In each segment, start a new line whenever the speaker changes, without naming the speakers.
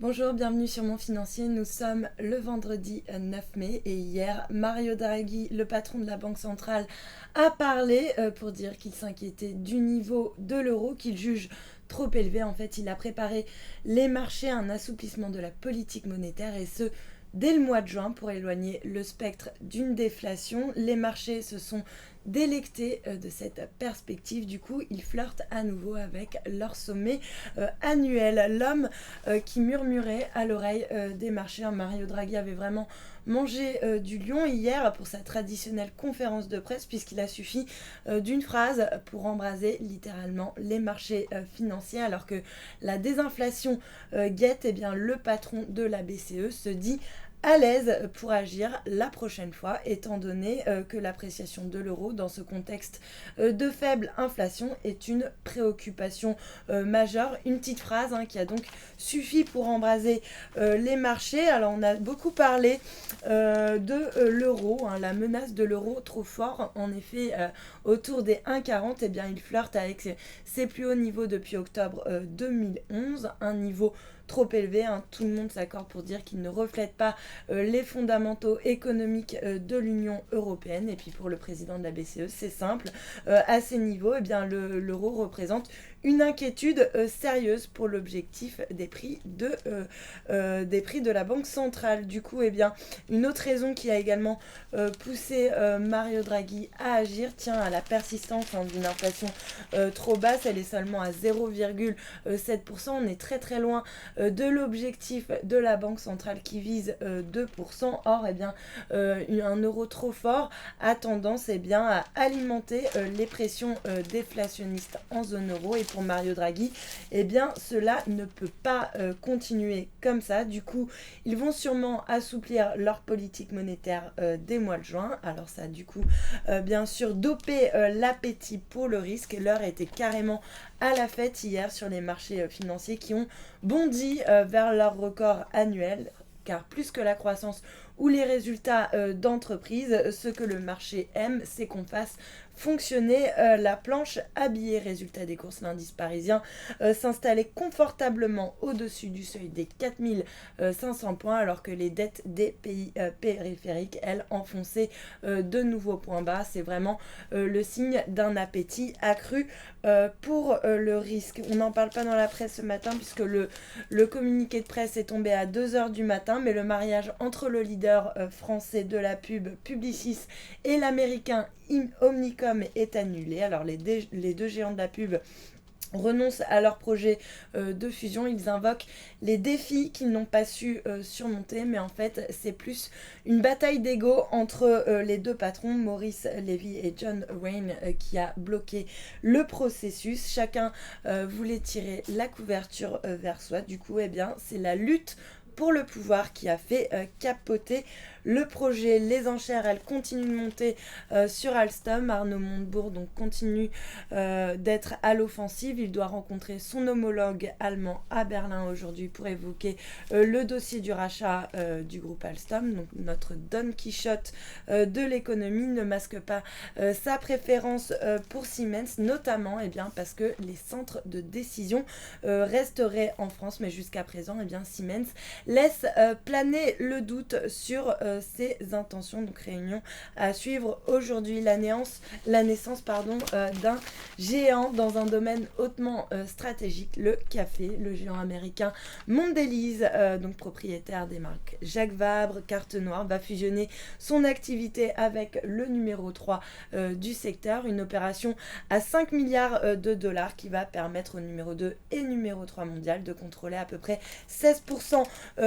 Bonjour, bienvenue sur Mon Financier. Nous sommes le vendredi 9 mai et hier, Mario Draghi, le patron de la Banque centrale, a parlé pour dire qu'il s'inquiétait du niveau de l'euro, qu'il juge trop élevé. En fait, il a préparé les marchés à un assouplissement de la politique monétaire et ce, dès le mois de juin pour éloigner le spectre d'une déflation. Les marchés se sont délectés de cette perspective. Du coup, ils flirtent à nouveau avec leur sommet annuel. L'homme qui murmurait à l'oreille des marchés, Mario Draghi avait vraiment mangé du lion hier pour sa traditionnelle conférence de presse, puisqu'il a suffi d'une phrase pour embraser littéralement les marchés financiers, alors que la désinflation guette. Eh bien, le patron de la BCE se dit à l'aise pour agir la prochaine fois, étant donné que l'appréciation de l'euro dans ce contexte de faible inflation est une préoccupation majeure. Une petite phrase qui a donc suffi pour embraser les marchés. Alors on a beaucoup parlé de l'euro, la menace de l'euro trop fort. En effet, autour des 1,40, eh bien, il flirte avec ses plus hauts niveaux depuis octobre 2011, un niveau trop élevé. Tout le monde s'accorde pour dire qu'il ne reflète pas les fondamentaux économiques de l'Union européenne. Et puis pour le président de la BCE, c'est simple, à ces niveaux, eh bien, l'euro représente une inquiétude sérieuse pour l'objectif des prix de la Banque centrale. Du coup, eh bien, une autre raison qui a également poussé Mario Draghi à agir tient à la persistance d'une inflation trop basse. Elle est seulement à 0,7%. On est très très loin de l'objectif de la Banque centrale qui vise 2%. Or, eh bien, un euro trop fort a tendance à alimenter les pressions déflationnistes en zone euro. Et pour Mario Draghi, eh bien, cela ne peut pas continuer comme ça. Du coup, ils vont sûrement assouplir leur politique monétaire dès mois de juin. Alors ça a du coup, bien sûr, dopé l'appétit pour le risque. L'heure était carrément à la fête hier sur les marchés financiers qui ont bondi vers leur record annuel. Car plus que la croissance ou les résultats d'entreprise, ce que le marché aime, c'est qu'on fasse fonctionner la planche à billets. Résultat des courses, l'indice parisien s'installait confortablement au-dessus du seuil des 4500 points, alors que les dettes des pays périphériques, elles, enfonçaient de nouveaux points bas. C'est vraiment le signe d'un appétit accru pour le risque. On n'en parle pas dans la presse ce matin, puisque le communiqué de presse est tombé à 2h du matin, mais le mariage entre le leader français de la pub Publicis et l'américain Omnicom est annulé. Alors les deux géants de la pub renoncent à leur projet de fusion. Ils invoquent les défis qu'ils n'ont pas su surmonter, mais en fait c'est plus une bataille d'ego entre les deux patrons, Maurice Levy et John Wayne, qui a bloqué le processus. Chacun voulait tirer la couverture vers soi. Du coup, eh bien, c'est la lutte pour le pouvoir qui a fait capoter le projet. Les enchères, elles continuent de monter sur Alstom. Arnaud Montebourg donc continue d'être à l'offensive. Il doit rencontrer son homologue allemand à Berlin aujourd'hui pour évoquer le dossier du rachat du groupe Alstom. Donc notre Don Quichotte de l'économie ne masque pas sa préférence pour Siemens, notamment parce que les centres de décision resteraient en France, mais jusqu'à présent Siemens laisse planer le doute sur ses intentions. Donc réunion à suivre aujourd'hui. La naissance d'un géant dans un domaine hautement stratégique, le café. Le géant américain Mondelez, donc propriétaire des marques Jacques Vabre, Carte Noire, va fusionner son activité avec le numéro 3 du secteur. Une opération à 5 milliards de dollars qui va permettre au numéro 2 et numéro 3 mondial de contrôler à peu près 16%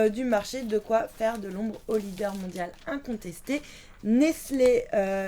du marché, de quoi faire de l'ombre au leader mondial incontesté. Nestlé,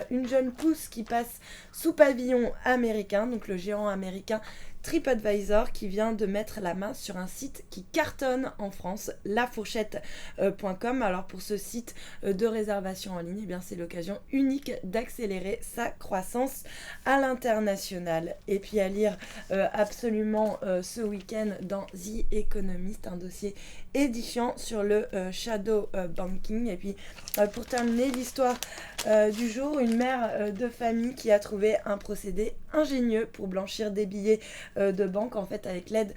une jeune pousse qui passe sous pavillon américain, donc le géant américain TripAdvisor qui vient de mettre la main sur un site qui cartonne en France, lafourchette.com. Alors pour ce site de réservation en ligne, c'est l'occasion unique d'accélérer sa croissance à l'international. Et puis à lire absolument ce week-end dans The Economist, un dossier édifiant sur le shadow banking. Et puis pour terminer, l'histoire du jour, une mère de famille qui a trouvé un procédé ingénieux pour blanchir des billets de banque. En fait, avec l'aide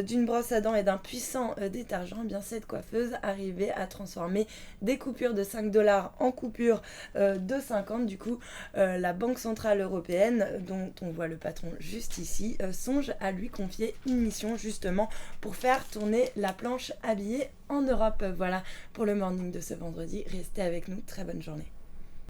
d'une brosse à dents et d'un puissant détergent, eh bien cette coiffeuse arrivait à transformer des coupures de 5 $ en coupures de 50. Du coup, la Banque Centrale Européenne, dont on voit le patron juste ici, songe à lui confier une mission justement pour faire tourner la planche à billets en Europe. Voilà pour le morning de ce vendredi. Restez avec nous. Très bonne journée.